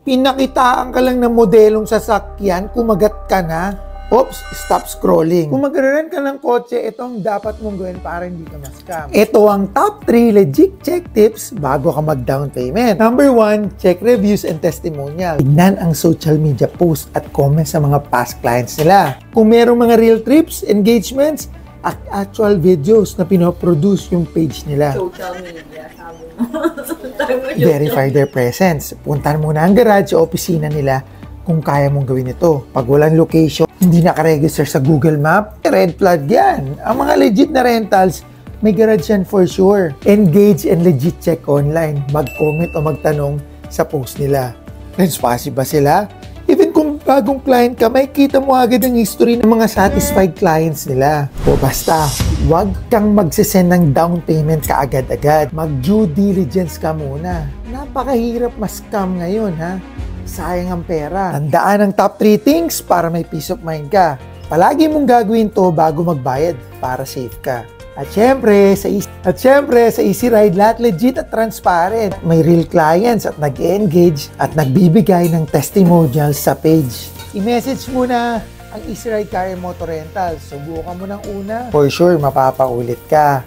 Pinakitaan ka lang ng modelong sasakyan, kumagat ka na. Oops, stop scrolling. Kung magre-rent ka ng kotse, ito ang dapat mong gawin para hindi ka ma-scam. Ito ang top 3 legit check tips bago ka mag-down payment. Number 1, check reviews and testimonial. Tignan ang social media posts at comments sa mga past clients nila. Kung merong mga real trips, engagements, at actual videos na pinoproduce yung page nila. Social media, sabi mo. Verify their presence. Puntahan muna ang garage o opisina nila kung kaya mong gawin ito. Pag walang location, hindi nakaregister sa Google Map, red flag yan. Ang mga legit na rentals, may garage yan for sure. Engage and legit check online. Mag-comment o magtanong sa post nila. Responsive ba sila? Even kung bagong client ka, may kita mo agad ang history ng mga satisfied clients nila. O basta, huwag kang magsisend ng down payment kaagad-agad. Mag-due diligence ka muna. Napakahirap ma-scam ngayon, ha? Sayang ang pera. Tandaan ang top 3 things para may peace of mind ka. Palagi mong gagawin to bago magbayad para safe ka. At syempre, sa Easy Ride, lahat legit at transparent. May real clients at nag-engage at nagbibigay ng testimonials sa page. I-message mo na ang Easy Ride Car and Motor Rental. Subukan mo ng una. For sure, mapapaulit ka.